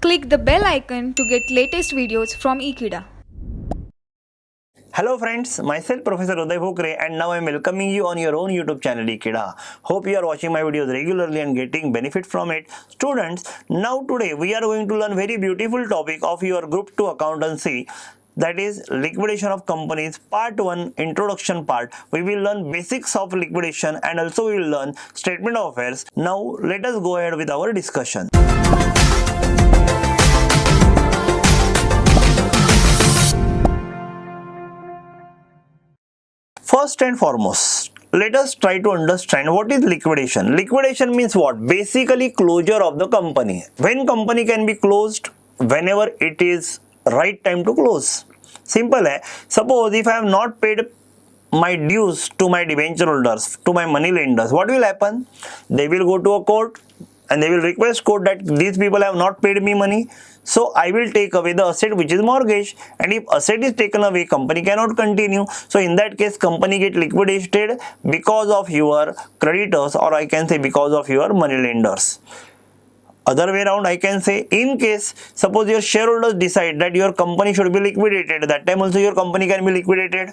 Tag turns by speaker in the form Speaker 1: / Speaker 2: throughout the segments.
Speaker 1: Click the bell icon to get latest videos from Ekeeda.
Speaker 2: Hello friends, myself Professor Uday Bhokre and now I am welcoming you on your own YouTube channel Ekeeda. Hope you are watching my videos regularly and getting benefit from it. Students, now today we are going to learn very beautiful topic of your Group 2 accountancy, that is liquidation of companies part 1 introduction part. We will learn basics of liquidation and also we will learn statement of affairs. Now let us go ahead with our discussion. First and foremost, let us try to understand what is liquidation. Liquidation means what? Basically closure of the company. When company can be closed? Whenever it is right time to close. Simple hai. Suppose if I have not paid my dues to my debenture holders, to my money lenders, what will happen? They will go to a court and they will request court that these people have not paid me money. So I will take away the asset which is mortgage, and if asset is taken away, company cannot continue. So in that case, company get liquidated because of your creditors, or I can say because of your money lenders. Other way around, I can say, in case suppose your shareholders decide that your company should be liquidated, that time also your company can be liquidated.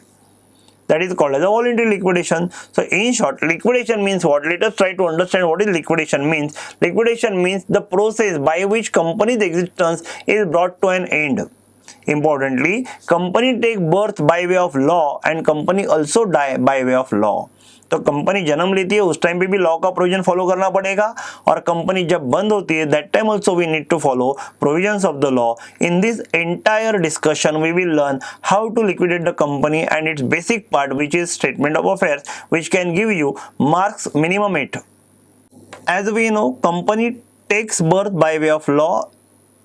Speaker 2: That is called as a voluntary liquidation. So in short, liquidation means what? Let us try to understand what is liquidation means. Liquidation means the process by which company's existence is brought to an end. Importantly, company take birth by way of law and company also die by way of law. तो company जन्म लेती है उस time पे भी law का provision follow करना पड़ेगा, और कंपनी जब बंद होती है that time also we need to follow provisions of the law. In this entire discussion we will learn how to liquidate the company and its basic part which is statement of affairs which can give you marks minimum 8. As we know, company takes birth by way of law.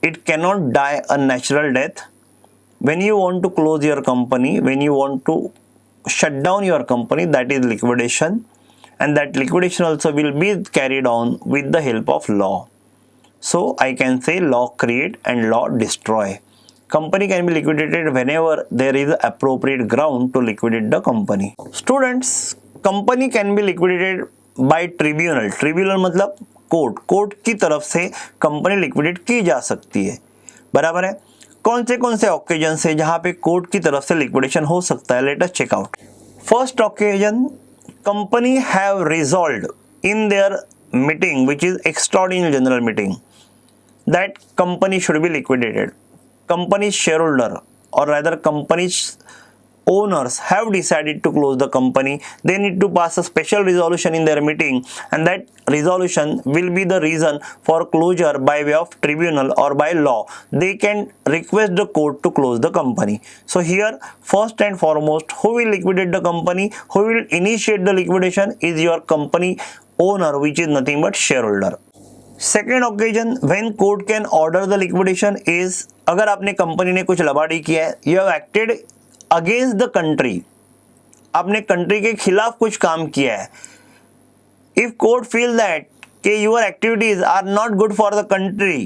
Speaker 2: It cannot die a natural death. When you want to close your company, when you want to shut down your company, that is liquidation, and that liquidation also will be carried on with the help of law. So I can say law create and law destroy. Company can be liquidated whenever there is appropriate ground to liquidate the company. Students, company can be liquidated by tribunal. Tribunal मतलब court. Court की तरफ से company liquidate की जा सकती है. बराबर है. कौन से ऑकेजन से जहां पे कोर्ट की तरफ से लिक्विडेशन हो सकता है? Let us check out. First occasion, company have resolved in their meeting which is extraordinary general meeting that company should be liquidated. Company share holder or rather company's owners have decided to close the company. They need to pass a special resolution in their meeting, and that resolution will be the reason for closure by way of tribunal or by law. They can request the court to close the company. So here, first and foremost, who will liquidate the company, who will initiate the liquidation is your company owner, which is nothing but shareholder. Second occasion when court can order the liquidation is अगर आपने company ने कुछ लबाड़ी किया है, you have acted against the country, आपने country के खिलाफ कुछ काम किया है. इफ कोर्ट फील दैट कि your activities are not good for the country,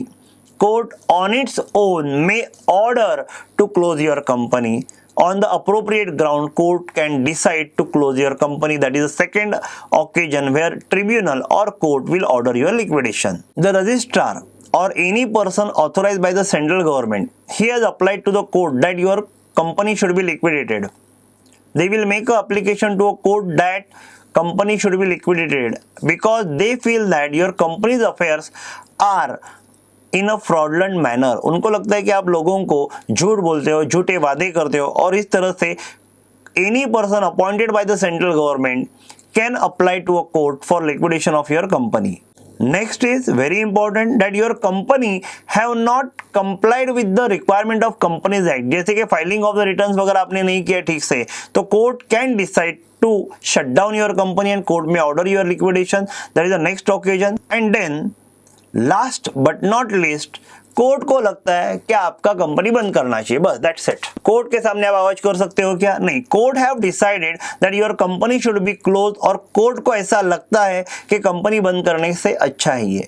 Speaker 2: court on its own may order to close your company. On the appropriate ground, court can decide to close your company. That is the second occasion where tribunal or court will order your liquidation. The registrar or any person authorized by the central government, he has applied to the court that your company should be liquidated. They will make an application to a court that company should be liquidated because they feel that your company's affairs are in a fraudulent manner. उनको लगता है कि आप लोगों को झूठ बोलते हो, झूठे वादे करते हो, और इस तरह से any person appointed by the central government can apply to a court for liquidation of your company. Next is very important that your company have not complied with the requirement of Companies Act. जैसे कि filing of the returns वगैरह आपने नहीं किया ठीक से, तो court can decide to shut down your company and court may order your liquidation. That is the next occasion. And then last but not least, court को लगता है कि आपका कंपनी बंद करना चाहिए, बस दैट्स इट. कोर्ट के सामने आप आवाज कर सकते हो क्या? नहीं. Court have decided that your company should be close, और कोर्ट को ऐसा लगता है कि कंपनी बंद करने से अच्छा है ये,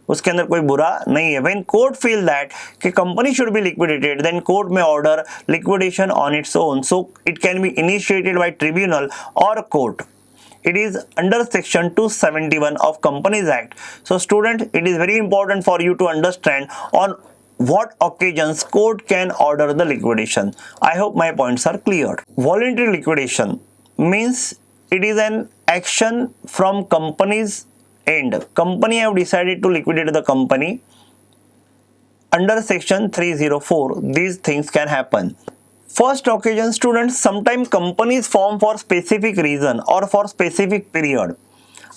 Speaker 2: उसके अंदर कोई बुरा नहीं है. व्हेन कोर्ट फील दैट कि company should be liquidated, then court में order liquidation on its own. So it can be initiated by tribunal और court. It is under section 271 of Companies Act. So student, it is very important for you to understand on what occasions court can order the liquidation. I hope my points are clear. Voluntary liquidation means it is an action from company's end. Company have decided to liquidate the company. Under section 304, these things can happen. First occasion, students, sometimes companies form for specific reason or for specific period.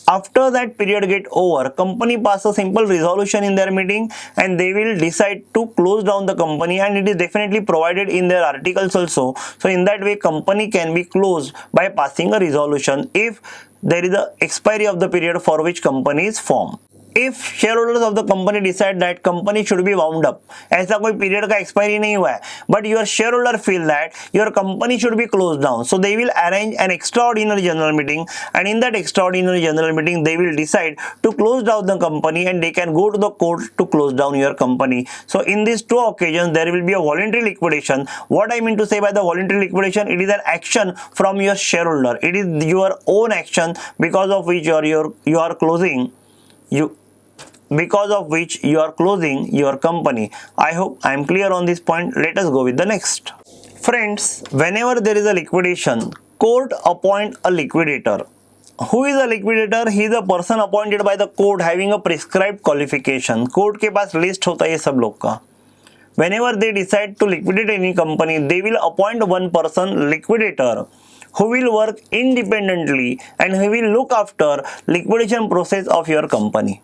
Speaker 2: After that period get over, company pass a simple resolution in their meeting and they will decide to close down the company, and it is definitely provided in their articles also. So in that way, company can be closed by passing a resolution if there is a expiry of the period for which company is formed. If shareholders of the company decide that company should be wound up, ऐसा कोई period का expiry नहीं हुआ है, but your shareholder feel that your company should be closed down, so they will arrange an extraordinary general meeting, and in that extraordinary general meeting they will decide to close down the company and they can go to the court to close down your company. So in these two occasions there will be a voluntary liquidation. What I mean to say by the voluntary liquidation, it is an action from your shareholder. It is your own action because of which you are closing your company. I hope I am clear on this point. Let us go with the next. Friends, whenever there is a liquidation, court appoint a liquidator. Who is a liquidator? He is a person appointed by the court having a prescribed qualification. Court के पास list होता है ये सब लोग का. Whenever they decide to liquidate any company, they will appoint one person, liquidator, who will work independently and who will look after liquidation process of your company.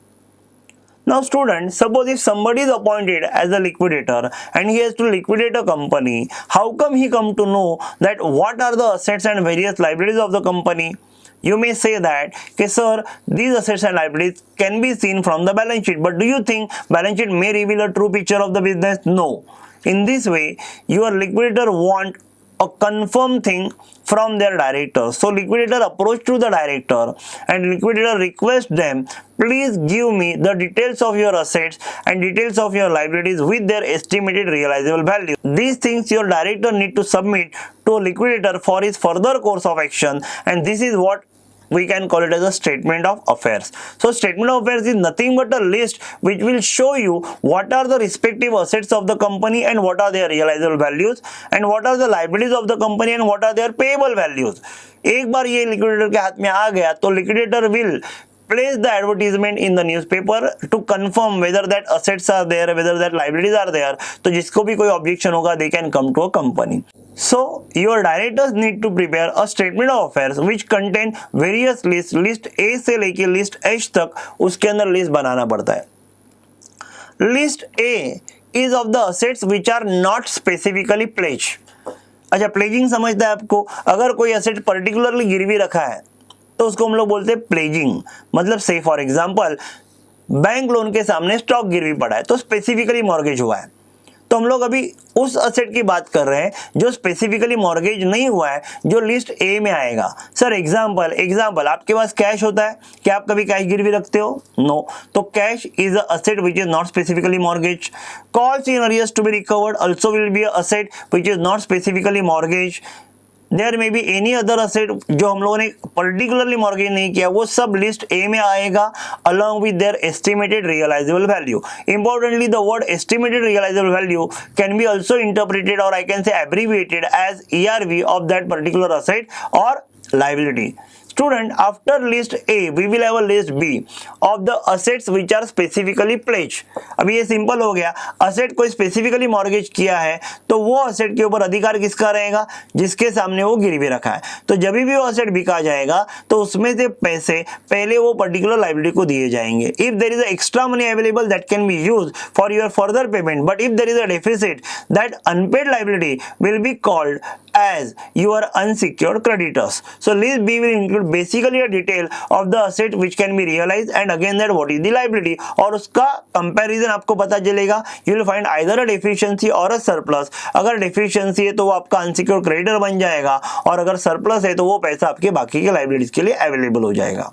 Speaker 2: Now students, suppose if somebody is appointed as a liquidator and he has to liquidate a company, how come he come to know that what are the assets and various liabilities of the company? You may say that, okay, sir, these assets and liabilities can be seen from the balance sheet, but do you think balance sheet may reveal a true picture of the business? No. In this way, your liquidator want a confirmed thing from their director. So liquidator approach to the director and liquidator request them, please give me the details of your assets and details of your liabilities with their estimated realizable value. These things your director need to submit to a liquidator for his further course of action, and this is what we can call it as a statement of affairs. So statement of affairs is nothing but a list which will show you what are the respective assets of the company and what are their realizable values, and what are the liabilities of the company and what are their payable values. एक बार ये liquidator के हाथ में आ गया तो liquidator will place the advertisement in the newspaper to confirm whether that assets are there, whether that liabilities are there. तो जिसको भी कोई objection होगा, they can come to a company. So your directors need to prepare a statement of affairs which contain various lists. List A से लेके list H तक उसके अंदर list बनाना पड़ता है. List A is of the assets which are not specifically pledged. अच्छा, pledging समझता है आपको? अगर कोई असेट पर्टिकुलरली गिरवी रखा है तो उसको हम लोग बोलते हैं प्लेजिंग. मतलब से फॉर एग्जांपल बैंक लोन के सामने स्टॉक गिरवी पड़ा है तो स्पेसिफिकली मॉर्गेज हुआ है. तो हम लोग अभी उस असेट की बात कर रहे हैं जो स्पेसिफिकली मॉर्गेज नहीं हुआ है, जो लिस्ट ए में आएगा. सर एग्जांपल आपके पास कैश होता है, क्या आप कभी कैश गिरवी रखते हो? नो. तो cash is a asset which is not specifically mortgage. Calls in arrears to be recovered also will be a asset which is not specifically mortgage. There may be any other asset जो हम लोगों ने particularly mortgage नहीं किया, वो सब list A में आएगा along with their estimated realisable value. Importantly the word estimated realisable value can be also interpreted और I can say abbreviated as ERV of that particular asset और liability. Student, after list A, we will have a list B of the assets which are specifically pledged. अभी ये simple हो गया. Asset कोई specifically mortgage किया है तो वो असेट के ऊपर अधिकार किसका रहेगा? जिसके सामने वो गिरवी रखा है. तो जब भी वो असेट बिका जाएगा तो उसमें से पैसे पहले वो पर्टिकुलर लाइबिलिटी को दिए जाएंगे. If there is extra money available that can be used for your further payment, but if there is a deficit that unpaid liability will be called as your unsecured creditors. So list B will include basically a detail of the asset which can be realized and again that what is the liability, और उसका comparison आपको पता चलेगा. You will find either a deficiency or a surplus. अगर deficiency है तो वो आपका unsecured creditor बन जाएगा और अगर surplus है तो वो पैसा आपके बाकी के liabilities के लिए available हो जाएगा.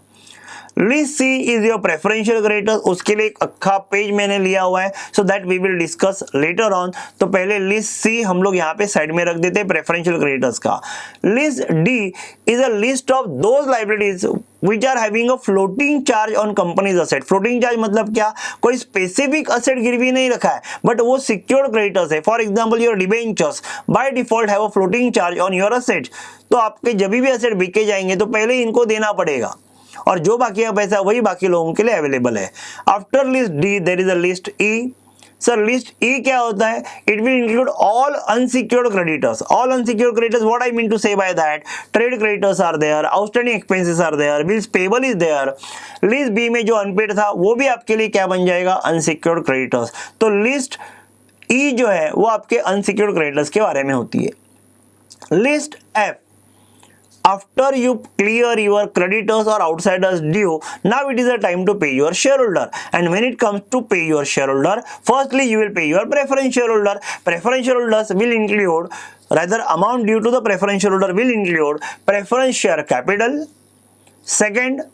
Speaker 2: List C is your preferential creditors, उसके लिए एक अक्खा पेज मैंने लिया हुआ है, so that we will discuss later on. तो पहले लिस्ट सी हम लोग यहाँ पे साइड में रख देते हैं प्रेफरेंशियल क्रेडिटर्स का। List D is a list of those liabilities which are having a floating charge on company's asset। Floating charge मतलब क्या, कोई स्पेसिफिक असेट गिरवी नहीं रखा है बट वो सिक्योर्ड क्रेडिटर्स है। For example your debentures by default have a floating charge on your asset. तो आपके जब भी असेट बिके जाएंगे तो पहले इनको देना पड़ेगा और जो बाकी का पैसा वही बाकी लोगों के लिए अवेलेबल है। After list D there is a list E. Sir list E क्या होता है, it will include all unsecured creditors. All unsecured creditors, what I mean to say by that, trade creditors are there, outstanding expenses are there, bills payable is there. List B में जो unpaid था वो भी आपके लिए क्या बन जाएगा, अनसिक्योर्ड क्रेडिटर्स। तो लिस्ट ई जो है वो आपके अनसिक्योर्ड क्रेडिटर्स के बारे में होती है। List F, after you clear your creditors or outsiders due, now it is a time to pay your shareholder. And when it comes to pay your shareholder, firstly you will pay your preferential shareholder. Preferential shareholders will include, rather amount due to the preferential shareholder will include preference share capital, second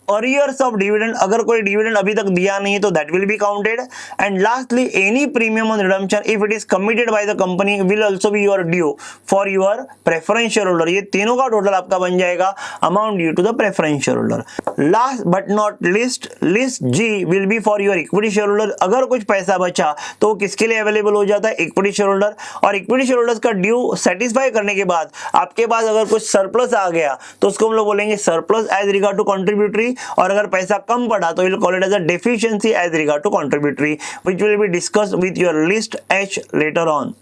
Speaker 2: arrears of dividend, अगर कोई dividend अभी तक दिया नहीं तो that will be counted, and lastly any premium on redemption if it is committed by the company will also be your due for your preferential holder. ये तीनों का टोटल आपका बन जाएगा amount due to the preferential holder. Last but not least, list G will be for your equity shareholder. अगर कुछ पैसा बचा तो वो किसके लिए अवेलेबल हो जाता है, इक्विटी शेयर होल्डर। और इक्विटी शेयर होल्डर्स का ड्यू सेटिस्फाई करने के बाद आपके पास अगर कुछ सरप्लस आ गया तो उसको हम लोग बोलेंगे surplus as regard to contributory, और अगर पैसा कम पड़ा तो will call it as a deficiency as regard to contributory, which will be discussed with your list H later on.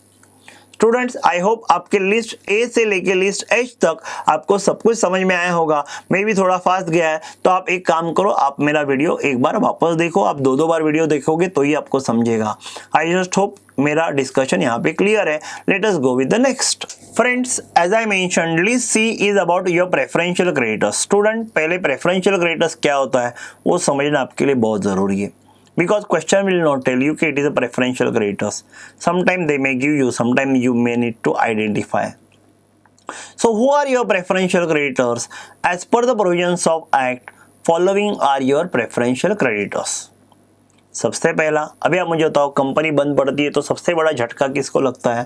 Speaker 2: Students, I hope आपके लिस्ट ए से लेके लिस्ट एच तक आपको सब कुछ समझ में आया होगा। मैं भी थोड़ा फास्ट गया है तो आप एक काम करो, आप मेरा वीडियो एक बार वापस देखो, आप दो बार वीडियो देखोगे तो ही आपको समझेगा। आई जस्ट होप मेरा डिस्कशन यहाँ पे क्लियर है। Let us go with the next. Friends, as I mentioned, list C is about your preferential creditors. Student, पहले प्रेफरेंशियल क्रेडिटर्स क्या होता है वो समझना आपके लिए बहुत जरूरी है, because question will not tell you कि it is a preferential creditors. Sometime they may give you, sometime you may need to identify. So who are your preferential creditors? As per the provisions of Act, following are your preferential creditors. सबसे पहला, अभी आप मुझे बताओ, company बंद पड़ती है तो सबसे बड़ा झटका किसको लगता है?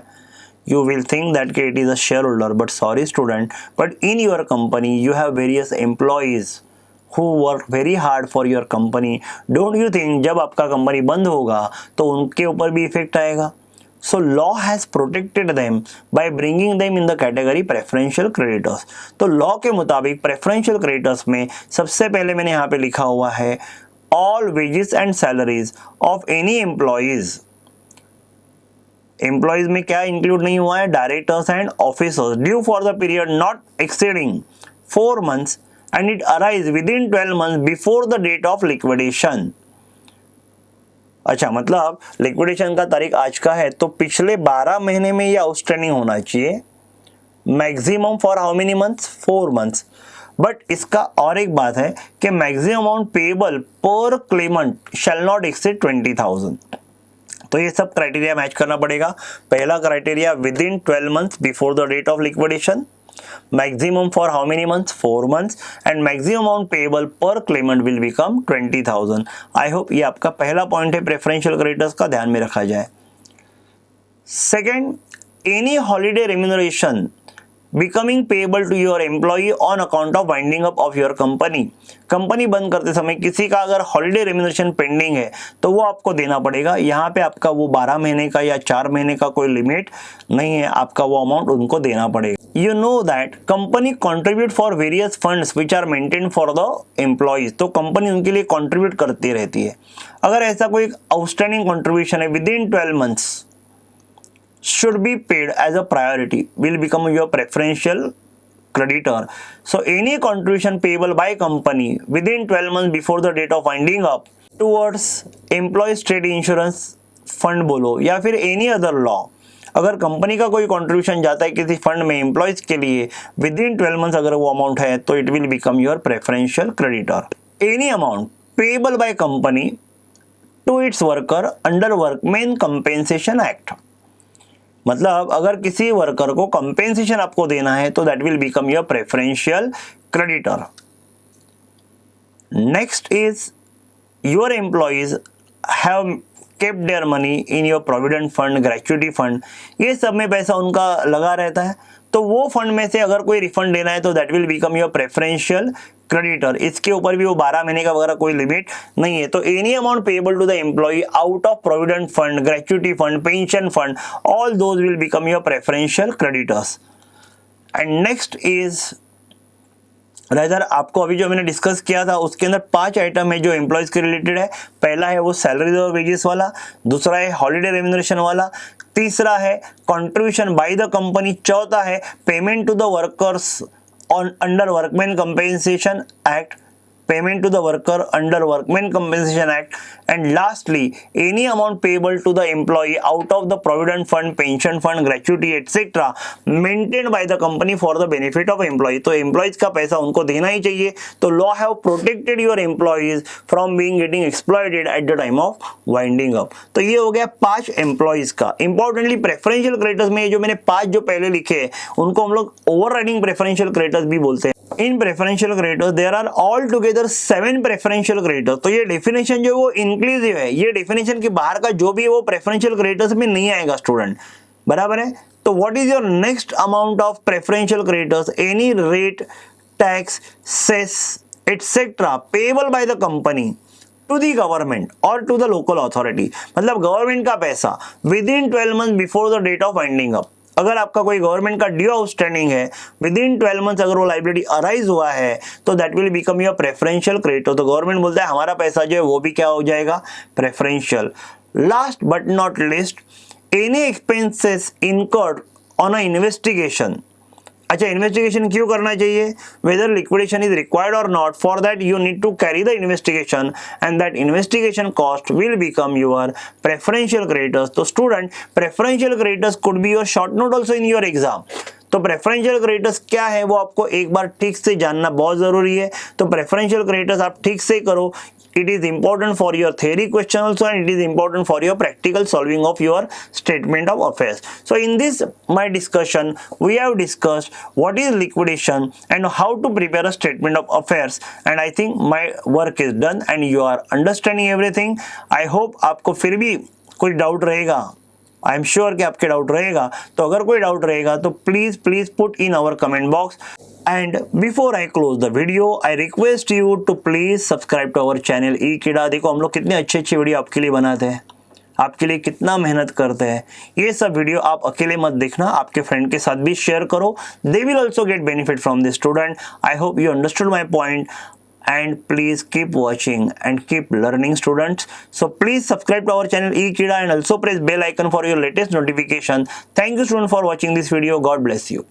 Speaker 2: You will think that it is a shareholder, but sorry student, but in your company you have various employees who work very hard for your company. Don't you think जब आपका कंपनी बंद होगा तो उनके ऊपर भी इफेक्ट आएगा? So law has protected them by bringing them in the category preferential creditors. तो लॉ के मुताबिक preferential creditors में सबसे पहले मैंने यहाँ पे लिखा हुआ है all wages and salaries of any employees. Employees में क्या इंक्लूड नहीं हुआ है? Directors and officers due for the period not exceeding 4 months and it arise within 12 months before the date of liquidation. अच्छा, मतलब लिक्विडेशन का तारीख आज का है तो पिछले 12 महीने में ये आउटस्टैंडिंग होना चाहिए। Maximum for how many months? 4 months। But इसका और एक बात है कि मैक्सिमम अमाउंट पेएबल पर क्लेमेंट शैल नॉट एक्सीड 20,000। तो ये सब क्राइटेरिया मैच करना पड़ेगा। पहला criteria within 12 months before the date of liquidation, maximum for how many months? 4 months, and maximum amount payable per claimant will become 20,000. I hope ये आपका पहला point है प्रेफरेंशियल क्रेडिटर्स का, ध्यान में रखा जाए। Second, any holiday remuneration becoming payable to your employee on account of winding up of your company. Company बंद करते समय किसी का अगर हॉलीडे रेम्यूनरेशन पेंडिंग है तो वो आपको देना पड़ेगा। यहाँ पे आपका वो 12 महीने का या 4 महीने का कोई लिमिट नहीं है, आपका वो अमाउंट उनको देना पड़ेगा। You know that company contribute for various funds which are maintain for the employees. तो कंपनी उनके लिए कॉन्ट्रीब्यूट करती रहती है। अगर ऐसा कोई आउटस्टैंडिंग कॉन्ट्रीब्यूशन है within 12 months should be paid as a priority, will become your preferential creditor. So any contribution payable by company within 12 months before the date of winding up towards employees trade insurance fund बोलो या फिर any other law, अगर company का कोई contribution जाता है किसी fund में एम्प्लॉयज के लिए विद इन 12 months अगर वो अमाउंट है तो it will become your preferential creditor. Any amount payable by company to its worker under workman compensation act, मतलब अगर किसी वर्कर को कंपेंसेशन आपको देना है तो that will become your preferential creditor. Next is your employees have kept their money in your provident fund, gratuity fund, ये सब में पैसा उनका लगा रहता है, तो वो फंड में से अगर कोई रिफंड देना है तो that will become your preferential creditor. इसके ऊपर भी वो 12 महीने का वगैरह कोई लिमिट नहीं है. तो any amount payable to the employee out of provident fund, gratuity fund, pension fund, all those will become your preferential creditors. And next is rather आपको अभी जो मैंने डिस्कस किया था उसके अंदर 5 आइटम है जो एम्प्लॉयज के रिलेटेड है. पहला है वो सैलरीज और वेजेस वाला, दूसरा है हॉलीडे रेम्यूनरेशन वाला, तीसरा है कंट्रीब्यूशन बाय द कंपनी, चौथा है payment to the workers on under workman compensation act, payment to the worker under workman compensation act, and lastly any amount payable to the employee out of the provident fund, pension fund, gratuity etc maintained by the company for the benefit of employee. तो employees का पैसा उनको देना ही चाहिए. तो law have protected your employees from being getting exploited at the time of winding up. तो ये हो गया 5 employees का. Importantly preferential creditors में जो मैंने 5 जो पहले लिखे उनको हम लोग overriding preferential creditors भी बोलते हैं. In preferential creditors there are all together 7 preferential creditors. तो ये डेफिनेशन जो है वो इंक्लूसिव है. ये डेफिनेशन के बाहर का जो भी है वो प्रेफरेंशियल क्रेडिटर्स में नहीं आएगा स्टूडेंट, बराबर है. तो what is your next amount of preferential creditors? Any rate, tax, cess etcetera payable by the company to the government और टू द लोकल अथॉरिटी. मतलब गवर्नमेंट का पैसा within 12 month before the date of winding up. अगर आपका कोई government का due outstanding है within 12 months अगर वो लाइबिलिटी अराइज हुआ है तो that will become your preferential creditor. तो गवर्नमेंट बोलता है हमारा पैसा जो है वो भी क्या हो जाएगा, preferential. Last but not least, any expenses incurred on a investigation. अच्छा, इन्वेस्टिगेशन क्यों करना चाहिए? वेदर लिक्विडेशन इज रिक्वायर्ड और not, for that you need to carry the investigation and that investigation cost will become your preferential creditors. तो student preferential creditors could be your short note also in your exam. तो preferential creditors क्या है वो आपको एक बार ठीक से जानना बहुत जरूरी है. तो प्रेफरेंशियल क्रेडिटर्स आप ठीक से करो. It is important for your theory question also, and it is important for your practical solving of your statement of affairs. So in this my discussion we have discussed what is liquidation and how to prepare a statement of affairs, and I think my work is done and you are understanding everything. I hope आपको फिर भी कोई doubt रहेगा, I am sure कि आपके doubt रहेगा. तो अगर कोई डाउट रहेगा तो please put in our comment box. And before I close the video, I request you to please subscribe to our channel Ekeeda. देखो हम लोग कितने अच्छे वीडियो आपके लिए बनाते हैं, आपके लिए कितना मेहनत करते हैं. ये सब वीडियो आप अकेले मत देखना, आपके फ्रेंड के साथ भी शेयर करो. They will also get benefit from this student. I hope you understood my point. And please keep watching and keep learning students. So please subscribe to our channel Ekeeda and also press bell icon for your latest notification. Thank you students for watching this video. God bless you.